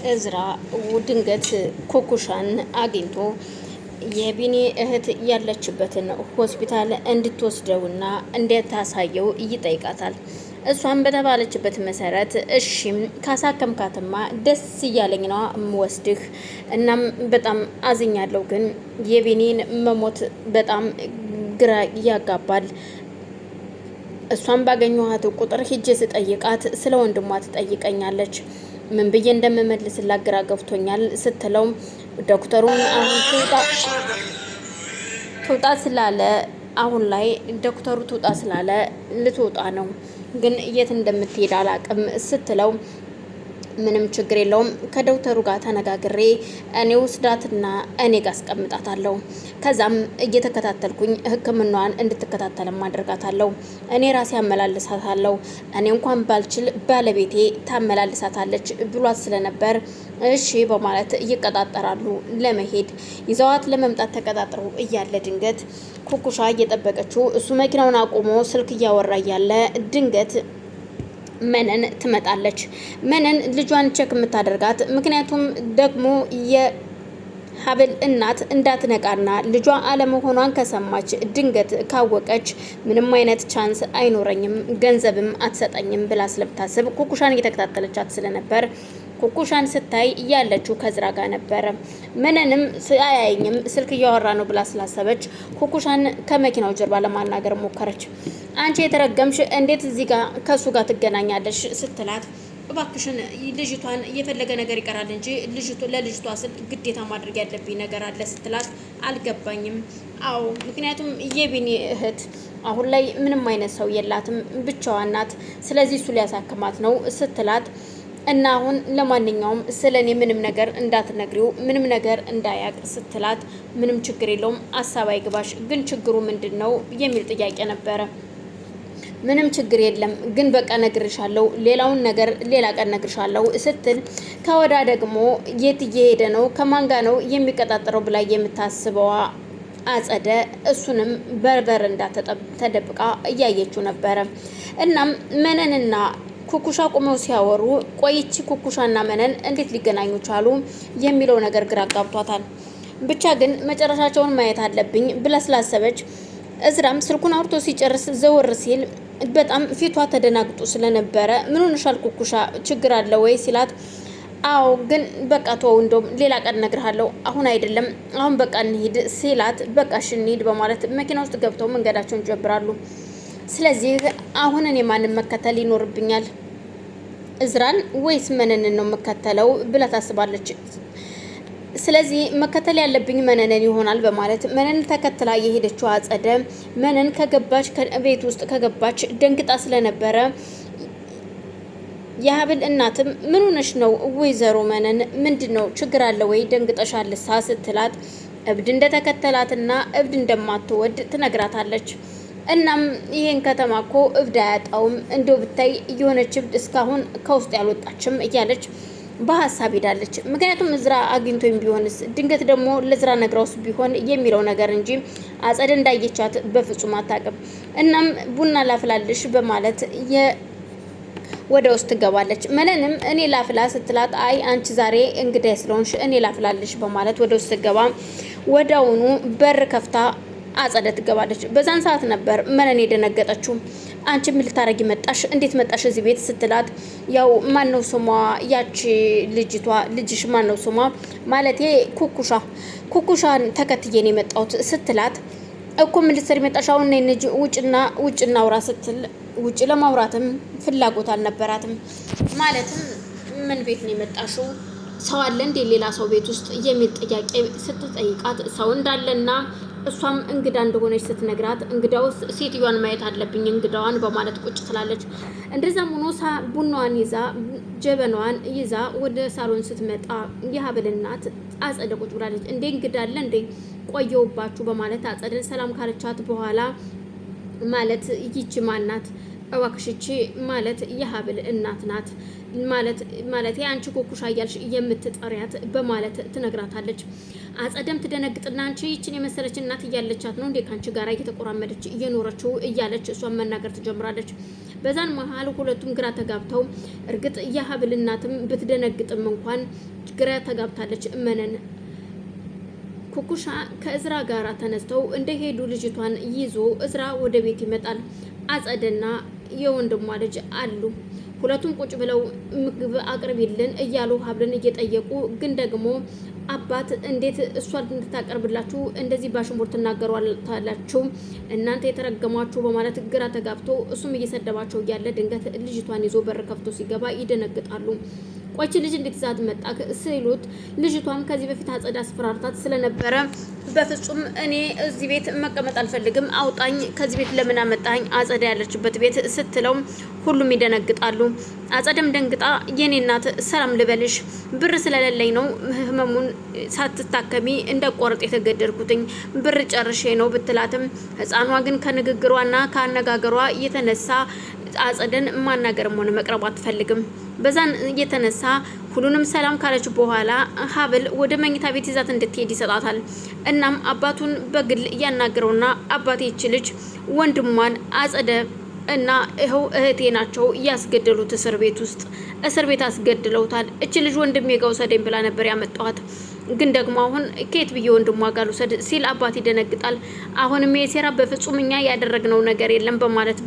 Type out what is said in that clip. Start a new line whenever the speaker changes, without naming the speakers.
እዝራ ድንገት ኩኩሻን አግኝቶ የቢኒ እህት ያለችበትን ሆስፒታል እንድትወስደውና እንድታሳየው ይጠይቃታል። እሷም በተባለችበት መሰረት እሺም ካሳከምካትማ ደስ እያለኝ ነው የምወስድህ። እናም በጣም አዝኛለሁ፣ ግን የቢኒን መሞት በጣም ግራ ያጋባል። እሷም ባገኘኋት ቁጥር ሂጄ ስጠይቃት ስለ ወንድሟ ትጠይቀኛለች። ምን ብዬ እንደምመልስላት ግራ ገብቶኛል ስትለው ዶክተሩን አሁን ትውጣ ስላለ አሁን ላይ ዶክተሩ ትውጣ ስላለ ልትወጣ ነው፣ ግን የት እንደምትሄድ አላቅም ስትለው ምንም ችግር የለውም ከዶክተሩ ጋር ተነጋግሬ እኔ ወስዳትና እኔ ጋር አስቀምጣታለሁ። ከዛም እየተከታተልኩኝ ሕክምናዋን እንድትከታተልም አድርጋታለሁ። እኔ ራሴ አመላልሳታለሁ። እኔ እንኳን ባልችል ባለቤቴ ታመላልሳታለች ብሏት ስለነበር እሺ በማለት ይቀጣጠራሉ ለመሄድ። ይዘዋት ለመምጣት ተቀጣጥረው እያለ ድንገት ኩኩሻ እየጠበቀችው እሱ መኪናውን አቁሞ ስልክ እያወራ እያለ ድንገት መነን ትመጣለች። መነን ልጇን ቸክ የምታደርጋት ምክንያቱም ደግሞ የሀብል እናት እንዳትነቃና ልጇ አለመሆኗን ከሰማች ድንገት ካወቀች ምንም አይነት ቻንስ አይኖረኝም፣ ገንዘብም አትሰጠኝም ብላ ስለምታስብ ኩኩሻን እየተከታተለቻት ስለነበር ኩኩሻን ስታይ ያለችው ከዝራ ጋር ነበረ። መነንም አያየኝም ስልክ እያወራ ነው ብላ ስላሰበች ኩኩሻን ከመኪናው ጀርባ ለማናገር ሞከረች። አንቺ የተረገምሽ እንዴት እዚህ ጋር ከሱ ጋር ትገናኛለሽ ስትላት እባክሽን ልጅቷን የፈለገ ነገር ይቀራል እንጂ ለልጅቷ ስል ግዴታ ማድረግ ያለብኝ ነገር አለ ስትላት አልገባኝም። አዎ ምክንያቱም የቢኒ እህት አሁን ላይ ምንም አይነት ሰው የላትም፣ ብቻዋን ናት። ስለዚህ እሱ ሊያሳክማት ነው ስትላት እና አሁን ለማንኛውም ስለኔ ምንም ነገር እንዳትነግሪው፣ ምንም ነገር እንዳያቅ ስትላት ምንም ችግር የለውም ሀሳብ አይግባሽ፣ ግን ችግሩ ምንድነው የሚል ጥያቄ ነበረ። ምንም ችግር የለም ግን በቃ ነግርሻለሁ፣ ሌላውን ነገር ሌላ ቀን ነግርሻለሁ ስትል ከወዳ ደግሞ የት እየሄደ ነው ከማን ጋር ነው የሚቀጣጠረው ብላ የምታስበዋ አጸደ እሱንም በርበር እንዳተደብቃ እያየችው ነበረ። እናም መነንና ኩኩሻ ቁመው ሲያወሩ ቆይቺ ኩኩሻና መነን እንዴት ሊገናኙ ቻሉ የሚለው ነገር ግራ አጋብቷታል። ብቻ ግን መጨረሻቸውን ማየት አለብኝ ብላ ስላሰበች እዝራም ስልኩን አውርቶ ሲጨርስ ዘወር ሲል በጣም ፊቷ ተደናግጦ ስለነበረ ምን ሆነሻል ኩኩሻ ችግር አለ ወይ ሲላት አዎ ግን በቃ ተወው፣ እንደውም ሌላ ቀን እነግርሃለሁ አሁን አይደለም አሁን በቃ እንሂድ ሲላት በቃ እሺ እንሂድ በማለት መኪና ውስጥ ገብተው መንገዳቸውን ጀምራሉ። ስለዚህ አሁን እኔ ማንን መከተል ይኖርብኛል? እዝራን ወይስ መነንን ነው መከተለው ብላ ታስባለች። ስለዚህ መከተል ያለብኝ መነንን ይሆናል በማለት መነንን ተከትላ የሄደችው አጸደ መነን ከገባች ከቤት ውስጥ ከገባች ደንግጣ ስለነበረ የሀብል እናትም ምን ሆነሽ ነው ወይዘሮ መነን ምንድነው ችግር አለ ወይ ደንግጠሻልሳ ስትላት እብድ እንደተከተላትና እብድ እንደማትወድ ትነግራታለች። እናም ይሄን ከተማ እኮ እብድ አያጣውም፣ እንደው ብታይ የሆነች እብድ እስካሁን ከውስጥ ያልወጣችም እያለች በሀሳብ ሄዳለች። ምክንያቱም እዝራ አግኝቶኝ ቢሆንስ ድንገት ደግሞ ለዝራ ነግራውስ ቢሆን የሚለው ነገር እንጂ አጸደ እንዳየቻት በፍጹም አታውቅም። እናም ቡና ላፍላልሽ በማለት ወደ ውስጥ ትገባለች። መነንም እኔ ላፍላ ስትላት አይ አንቺ ዛሬ እንግዳ ስለሆንሽ እኔ ላፍላልሽ በማለት ወደ ውስጥ ትገባ ወዳውኑ በር ከፍታ አጸደ ትገባለች። በዛን ሰዓት ነበር መነን የደነገጠችው። አንቺ ምን ልታረጊ መጣሽ? እንዴት መጣሽ እዚህ ቤት ስትላት ያው ማነው ስሟ ያቺ ልጅሽ ማነው ስሟ ማለቴ ኩኩሻን ተከትዬ ነው የመጣሁት ስትላት እኮ ምን ልትሰሪ መጣሽ? አሁን ነይ ልጅ ውጭ እናውራ ስትል ውጭ ለማውራትም ፍላጎት አልነበራትም። ማለትም ምን ቤት ነው የመጣሽው? ሰው አለ እንዴ ሌላ ሰው ቤት ውስጥ የሚል ጥያቄ ስትጠይቃት ሰው እንዳለና እሷም እንግዳ እንደሆነች ስትነግራት እንግዳውስ ሴትዮዋን ማየት አለብኝ እንግዳዋን በማለት ቁጭ ትላለች። እንደዛም ሆኖ ቡናዋን ይዛ ጀበናዋን ይዛ ወደ ሳሎን ስትመጣ የሀብል እናት አጸደ ቁጭ ብላለች። እንዴ እንግዳ አለ እንዴ ቆየውባችሁ በማለት አጸደን ሰላም ካለቻት በኋላ ማለት ይቺ ማናት እባክሽቺ ማለት የሀብል እናት ናት ማለት አንቺ ኩኩሻ እያልሽ የምትጠሪያት በማለት ትነግራታለች። አጸደም ትደነግጥና አንቺ ይችን የመሰለች እናት እያለቻት ነው እንዴ ካንቺ ጋር እየተቆራመደች እየኖረችው እያለች እሷን መናገር ትጀምራለች። በዛን መሀል ሁለቱም ግራ ተጋብተው እርግጥ የሀብል እናትም ብትደነግጥም እንኳን ግራ ተጋብታለች። እመነን ኩኩሻ ከእዝራ ጋር ተነስተው እንደሄዱ ልጅቷን ይዞ እዝራ ወደ ቤት ይመጣል። አጸደና የወንድሟ ልጅ አሉ። ሁለቱም ቁጭ ብለው ምግብ አቅርቢልን እያሉ ሀብልን እየጠየቁ ግን ደግሞ አባት እንዴት እሷን እንድታቀርብላችሁ እንደዚህ ባሽሙር ትናገሯታላችሁ እናንተ የተረገሟችሁ በማለት ግራ ተጋብቶ እሱም እየሰደባቸው እያለ ድንገት ልጅቷን ይዞ በር ከፍቶ ሲገባ ይደነግጣሉ። ቆይች ልጅ እንዴት ይዛት መጣ ሲሉት ልጅቷም ከዚህ በፊት አጸዳ አስፈራርታት ስለነበረ በፍጹም እኔ እዚህ ቤት መቀመጥ አልፈልግም፣ አውጣኝ፣ ከዚህ ቤት ለምን አመጣኝ አጸዳ ያለችበት ቤት ስትለው ሁሉም ይደነግጣሉ። አጸደም ደንግጣ የኔ እናት ሰላም ልበልሽ፣ ብር ስለሌለኝ ነው ህመሙን ሳትታከሚ እንደቆረጥ የተገደድኩትኝ፣ ብር ጨርሼ ነው ብትላትም ህፃኗ ግን ከንግግሯና ከአነጋገሯ የተነሳ አጸደን ማናገርም ሆነ መቅረብ አትፈልግም። በዛን የተነሳ ሁሉንም ሰላም ካለች በኋላ ሀብል ወደ መኝታ ቤት ይዛት እንድትሄድ ይሰጣታል። እናም አባቱን በግል እያናገረውና አባቴ ይች ልጅ ወንድሟን አጸደ እና ይኸው እህቴ ናቸው ያስገደሉት እስር ቤት አስገድለውታል። እች ልጅ ወንድሜ ጋር ውሰደኝ ብላ ነበር ያመጣኋት፣ ግን ደግሞ አሁን ከየት ብዬ ወንድሟ ጋር ልውሰድ ሲል አባት ይደነግጣል። አሁንም የሴራ በፍጹም እኛ ያደረግነው ነገር የለም በማለት